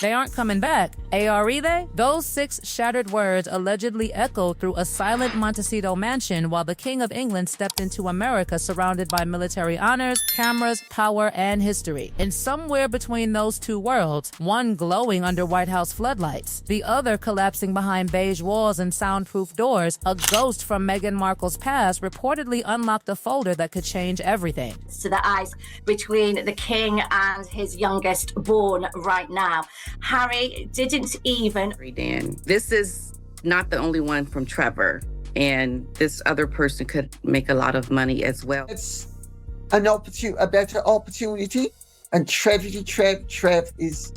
They aren't coming back. ARE they? Those 6 shattered words allegedly echoed through a silent Montecito mansion while the King of England stepped into America surrounded by military honors, cameras, power, and history. And somewhere between those two worlds, one glowing under White House floodlights, the other collapsing behind beige walls and soundproof doors, a ghost from Meghan Markle's past reportedly unlocked a folder that could change everything. To the eyes between the king and his youngest born right now. Harry didn't even... Dan, this is not the only one from Trevor, and this other person could make a lot of money as well. It's a better opportunity, and Trev is...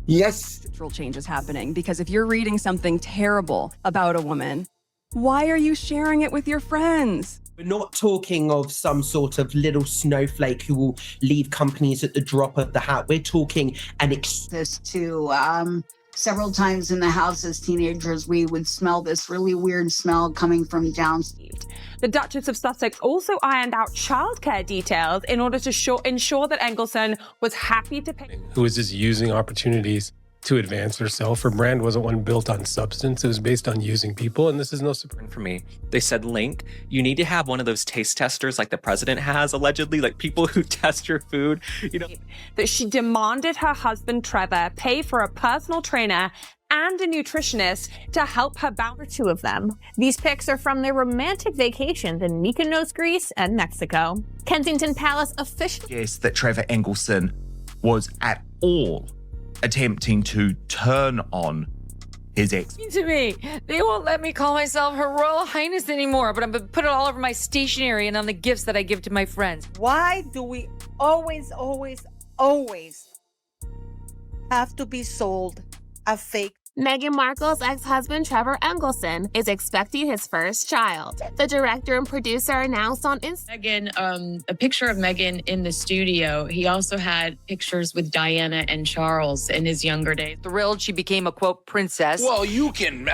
Yes. Cultural change is happening, because if you're reading something terrible about a woman, why are you sharing it with your friends? We're not talking of some sort of little snowflake who will leave companies at the drop of the hat. We're talking this to several times in the house as teenagers, we would smell this really weird smell coming from downstairs. The Duchess of Sussex also ironed out childcare details in order to ensure that Engelson was happy to pay. Who was just using opportunities to advance herself. Her brand wasn't one built on substance. It was based on using people, and this is no surprise. For me, they said, Link, you need to have one of those taste testers like the president has, allegedly, like people who test your food, you know. That she demanded her husband, Trevor, pay for a personal trainer and a nutritionist to help her balance 2 of them. These pics are from their romantic vacations in Mykonos, Greece and Mexico. Kensington Palace officially... Yes, that Trevor Engelson was at all attempting to turn on his ex. To me, they won't let me call myself Her Royal Highness anymore, but I'm gonna put it all over my stationery and on the gifts that I give to my friends. Why do we always have to be sold a fake? Meghan Markle's ex-husband Trevor Engelson is expecting his first child. The director and producer announced on Instagram a picture of Meghan in the studio. He also had pictures with Diana and Charles in his younger days. Thrilled she became a, quote, princess. Well, you can...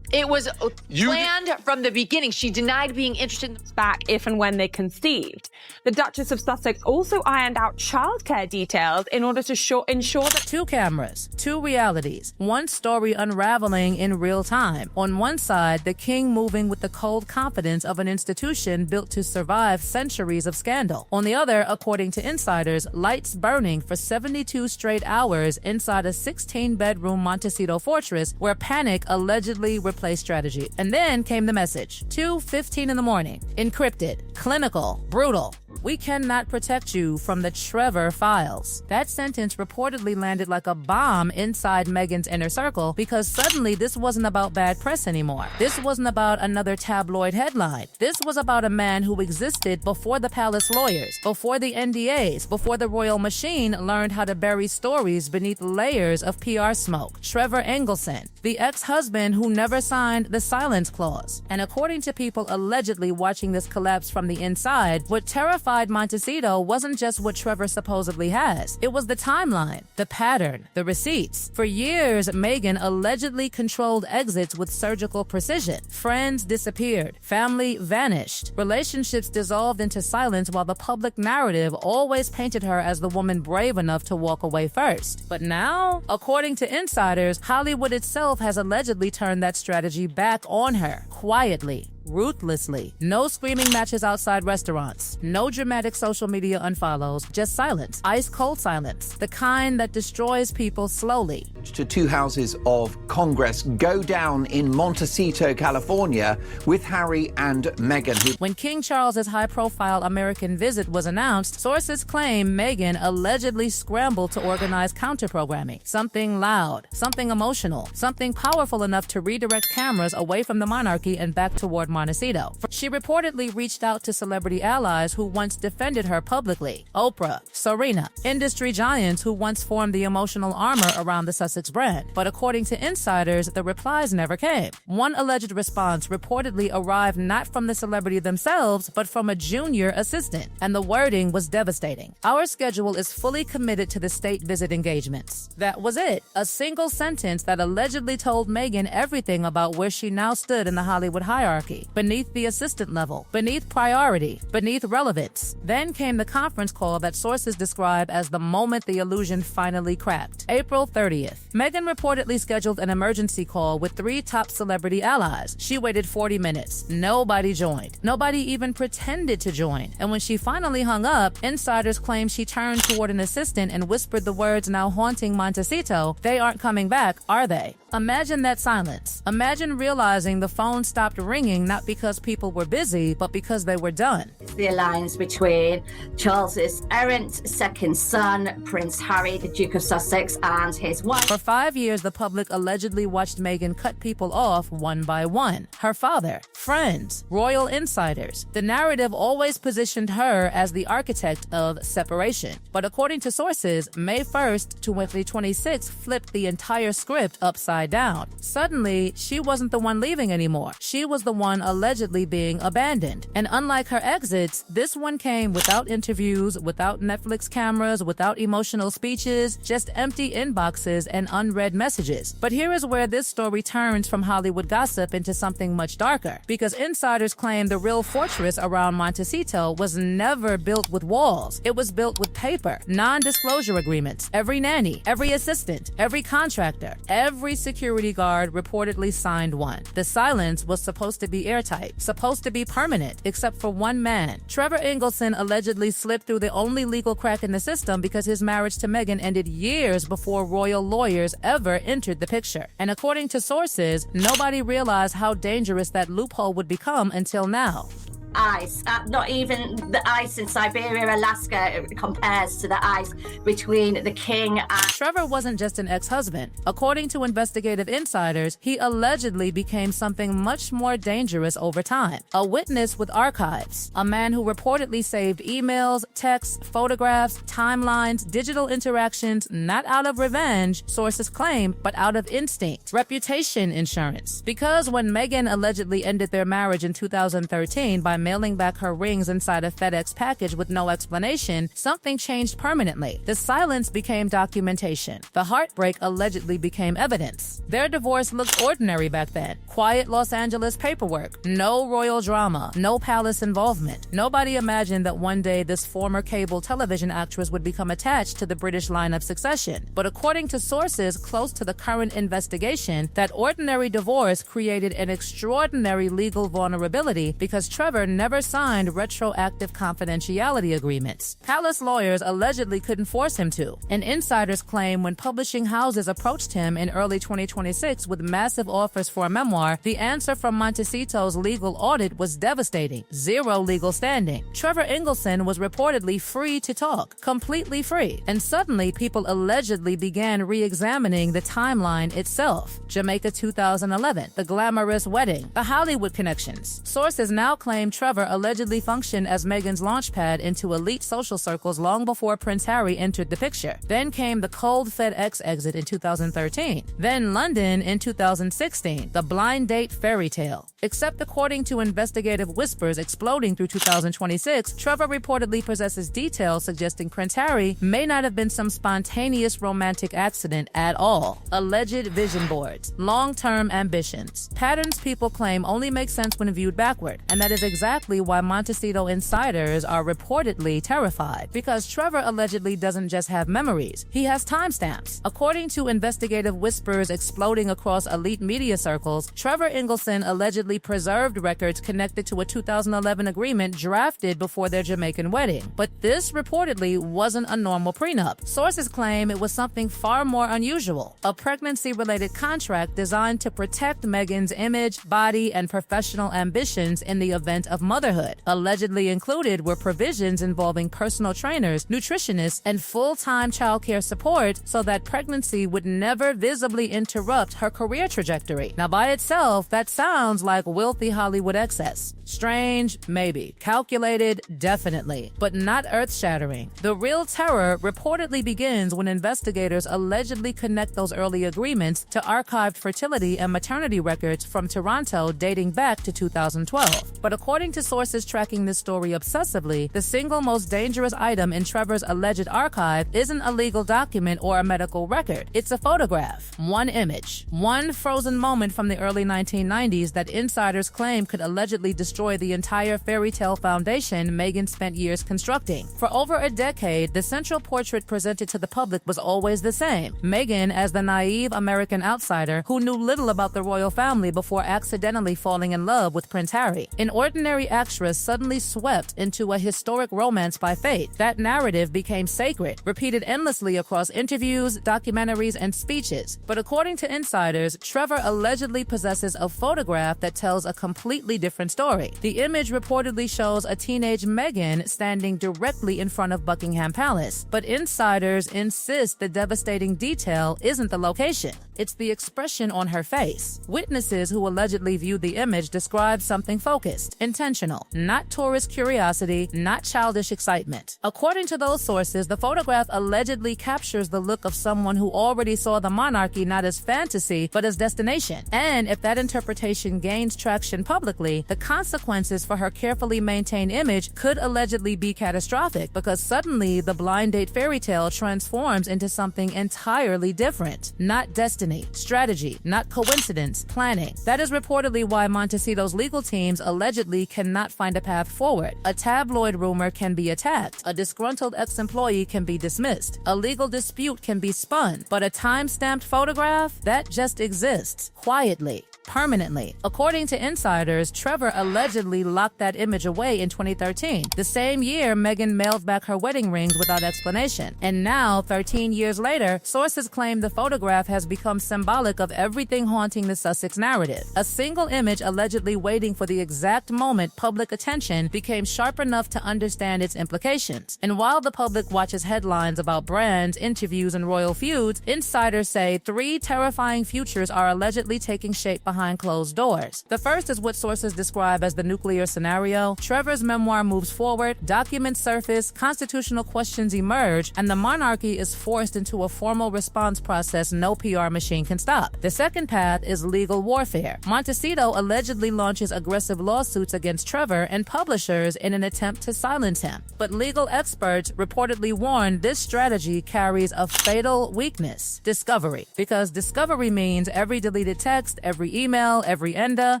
It was planned from the beginning. She denied being interested in back if and when they conceived. The Duchess of Sussex also ironed out childcare details in order to ensure that 2 cameras, 2 realities, 1 story unraveling in real time. On one side, the king moving with the cold confidence of an institution built to survive centuries of scandal. On the other, according to insiders, lights burning for 72 straight hours inside a 16-bedroom Montecito fortress where panic allegedly replaced strategy. And then came the message. 2:15 in the morning. Encrypted. Clinical. Brutal. We cannot protect you from the Trevor files. That sentence reportedly landed like a bomb inside Meghan's inner circle because suddenly this wasn't about bad press anymore. This wasn't about another tabloid headline. This was about a man who existed before the palace lawyers, before the NDAs, before the royal machine learned how to bury stories beneath layers of PR smoke. Trevor Engelson, the ex-husband who never signed the silence clause. And according to people allegedly watching this collapse from the inside, what terrified Montecito wasn't just what Trevor supposedly has. It was the timeline, the pattern, the receipts. For years, Meghan allegedly controlled exits with surgical precision. Friends disappeared. Family vanished. Relationships dissolved into silence while the public narrative always painted her as the woman brave enough to walk away first. But now, according to insiders, Hollywood itself has allegedly turned that strategy back on her, quietly. Ruthlessly. No screaming matches outside restaurants. No dramatic social media unfollows. Just silence. Ice-cold silence. The kind that destroys people slowly. To 2 houses of Congress go down in Montecito, California, with Harry and Meghan. When King Charles's high-profile American visit was announced, sources claim Meghan allegedly scrambled to organize counter-programming. Something loud, something emotional, something powerful enough to redirect cameras away from the monarchy and back toward Montecito. She reportedly reached out to celebrity allies who once defended her publicly. Oprah, Serena, industry giants who once formed the emotional armor around the Sussex Sussex brand. But according to insiders, the replies never came. One alleged response reportedly arrived not from the celebrity themselves, but from a junior assistant, and the wording was devastating. "Our schedule is fully committed to the state visit engagements." That was it. A single sentence that allegedly told Meghan everything about where she now stood in the Hollywood hierarchy, beneath the assistant level, beneath priority, beneath relevance. Then came the conference call that sources describe as the moment the illusion finally cracked. April 30th. Meghan reportedly scheduled an emergency call with 3 top celebrity allies. She waited 40 minutes. Nobody joined. Nobody even pretended to join. And when she finally hung up, insiders claim she turned toward an assistant and whispered the words now haunting Montecito, "They aren't coming back, are they?" Imagine that silence. Imagine realizing the phone stopped ringing not because people were busy, but because they were done. The alliance between Charles's errant second son, Prince Harry, the Duke of Sussex, and his wife. For 5 years, the public allegedly watched Meghan cut people off one by one. Her father, friends, royal insiders. The narrative always positioned her as the architect of separation. But according to sources, May 1st, 2026 flipped the entire script upside down. Suddenly, she wasn't the one leaving anymore. She was the one allegedly being abandoned. And unlike her exits, this one came without interviews, without Netflix cameras, without emotional speeches, just empty inboxes and unread messages. But here is where this story turns from Hollywood gossip into something much darker, because insiders claim the real fortress around Montecito was never built with walls. It was built with paper, non-disclosure agreements. Every nanny, every assistant, every contractor, every security guard reportedly signed one. The silence was supposed to be airtight, supposed to be permanent, except for one man. Trevor Engelson allegedly slipped through the only legal crack in the system because his marriage to Meghan ended years before royal lawyers ever entered the picture. And according to sources, nobody realized how dangerous that loophole would become until now. Ice, not even the ice in Siberia, Alaska compares to the ice between the king and... Trevor wasn't just an ex-husband. According to investigative insiders, he allegedly became something much more dangerous over time. A witness with archives, a man who reportedly saved emails, texts, photographs, timelines, digital interactions, not out of revenge, sources claim, but out of instinct. Reputation insurance. Because when Meghan allegedly ended their marriage in 2013 by mailing back her rings inside a FedEx package with no explanation, something changed permanently. The silence became documentation. The heartbreak allegedly became evidence. Their divorce looked ordinary back then. Quiet Los Angeles paperwork. No royal drama. No palace involvement. Nobody imagined that one day this former cable television actress would become attached to the British line of succession. But according to sources close to the current investigation, that ordinary divorce created an extraordinary legal vulnerability because Trevor never signed retroactive confidentiality agreements. Palace lawyers allegedly couldn't force him to. And insiders claim when publishing houses approached him in early 2026 with massive offers for a memoir, the answer from Montecito's legal audit was devastating. Zero legal standing. Trevor Engelson was reportedly free to talk, completely free. And suddenly, people allegedly began re-examining the timeline itself. Jamaica 2011, the glamorous wedding, the Hollywood connections. Sources now claim Trevor allegedly functioned as Meghan's launchpad into elite social circles long before Prince Harry entered the picture. Then came the cold FedEx exit in 2013. Then London in 2016, the blind date fairy tale. Except according to investigative whispers exploding through 2026, Trevor reportedly possesses details suggesting Prince Harry may not have been some spontaneous romantic accident at all. Alleged vision boards, long-term ambitions, patterns people claim only make sense when viewed backward, and that is exactly why Montecito insiders are reportedly terrified, because Trevor allegedly doesn't just have memories, he has timestamps. According to investigative whispers exploding across elite media circles, Trevor Engelson allegedly preserved records connected to a 2011 agreement drafted before their Jamaican wedding. But this reportedly wasn't a normal prenup. Sources claim it was something far more unusual, a pregnancy-related contract designed to protect Meghan's image, body, and professional ambitions in the event of of motherhood. Allegedly included were provisions involving personal trainers, nutritionists, and full-time childcare support so that pregnancy would never visibly interrupt her career trajectory. Now, by itself, that sounds like wealthy Hollywood excess. Strange, maybe. Calculated, definitely. But not earth-shattering. The real terror reportedly begins when investigators allegedly connect those early agreements to archived fertility and maternity records from Toronto dating back to 2012. But according to sources tracking this story obsessively, the single most dangerous item in Trevor's alleged archive isn't a legal document or a medical record. It's a photograph. One image. One frozen moment from the early 1990s that insiders claim could allegedly destroy the entire fairy tale foundation Meghan spent years constructing. For over a decade, the central portrait presented to the public was always the same. Meghan as the naive American outsider who knew little about the royal family before accidentally falling in love with Prince Harry. An ordinary actress suddenly swept into a historic romance by fate. That narrative became sacred, repeated endlessly across interviews, documentaries, and speeches. But according to insiders, Trevor allegedly possesses a photograph that tells a completely different story. The image reportedly shows a teenage Meghan standing directly in front of Buckingham Palace, but insiders insist the devastating detail isn't the location. It's the expression on her face. Witnesses who allegedly viewed the image describe something focused, intentional, not tourist curiosity, not childish excitement. According to those sources, the photograph allegedly captures the look of someone who already saw the monarchy not as fantasy, but as destination. And if that interpretation gains traction publicly, the consequences for her carefully maintained image could allegedly be catastrophic because suddenly the blind date fairy tale transforms into something entirely different. Not destiny, strategy, not coincidence, planning. That is reportedly why Montecito's legal teams allegedly cannot find a path forward. A tabloid rumor can be attacked, a disgruntled ex-employee can be dismissed, a legal dispute can be spun, but a time-stamped photograph, that just exists, quietly. Permanently. According to insiders, Trevor allegedly locked that image away in 2013, the same year Meghan mailed back her wedding rings without explanation. And now, 13 years later, sources claim the photograph has become symbolic of everything haunting the Sussex narrative. A single image allegedly waiting for the exact moment public attention became sharp enough to understand its implications. And while the public watches headlines about brands, interviews, and royal feuds, insiders say 3 terrifying futures are allegedly taking shape behind closed doors. The first is what sources describe as the nuclear scenario. Trevor's memoir moves forward, documents surface, constitutional questions emerge, and the monarchy is forced into a formal response process no PR machine can stop. The second path is legal warfare. Montecito allegedly launches aggressive lawsuits against Trevor and publishers in an attempt to silence him. But legal experts reportedly warn this strategy carries a fatal weakness: discovery. Because discovery means every deleted text, every email, every ENDA,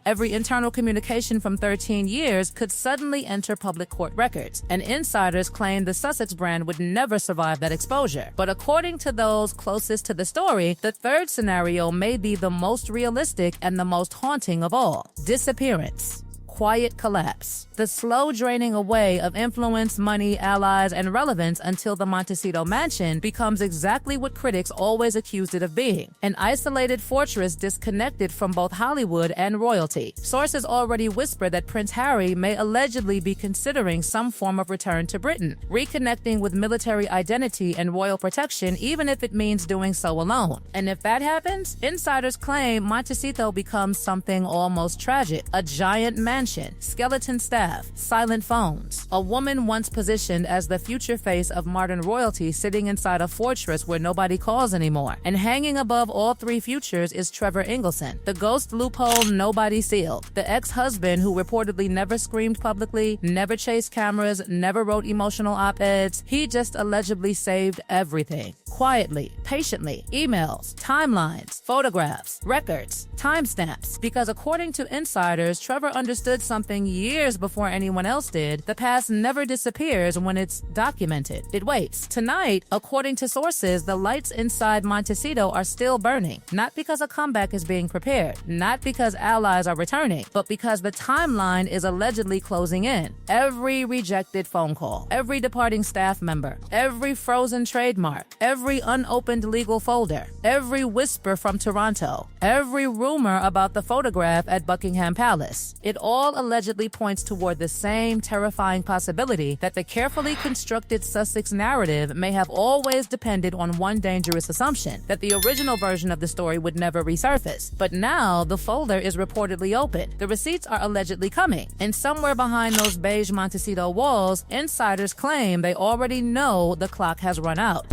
every internal communication from 13 years could suddenly enter public court records. And insiders claim the Sussex brand would never survive that exposure. But according to those closest to the story, the third scenario may be the most realistic and the most haunting of all: disappearance. Quiet collapse. The slow draining away of influence, money, allies, and relevance until the Montecito mansion becomes exactly what critics always accused it of being: an isolated fortress disconnected from both Hollywood and royalty. Sources already whisper that Prince Harry may allegedly be considering some form of return to Britain, reconnecting with military identity and royal protection, even if it means doing so alone. And if that happens, insiders claim Montecito becomes something almost tragic: a giant mansion, skeleton staff, silent phones. A woman once positioned as the future face of modern royalty sitting inside a fortress where nobody calls anymore. And hanging above all 3 futures is Trevor Engelson, the ghost loophole nobody sealed, the ex-husband who reportedly never screamed publicly, never chased cameras, never wrote emotional op-eds. He just allegedly saved everything. Quietly, patiently, emails, timelines, photographs, records, timestamps. Because according to insiders, Trevor understood something years before anyone else did: the past never disappears when it's documented. It waits. Tonight, according to sources, the lights inside Montecito are still burning, not because a comeback is being prepared, not because allies are returning, but because the timeline is allegedly closing in. Every rejected phone call, every departing staff member, every frozen trademark, every every unopened legal folder, every whisper from Toronto, every rumor about the photograph at Buckingham Palace. It all allegedly points toward the same terrifying possibility that the carefully constructed Sussex narrative may have always depended on one dangerous assumption, that the original version of the story would never resurface. But now the folder is reportedly open. The receipts are allegedly coming, and somewhere behind those beige Montecito walls, insiders claim they already know the clock has run out.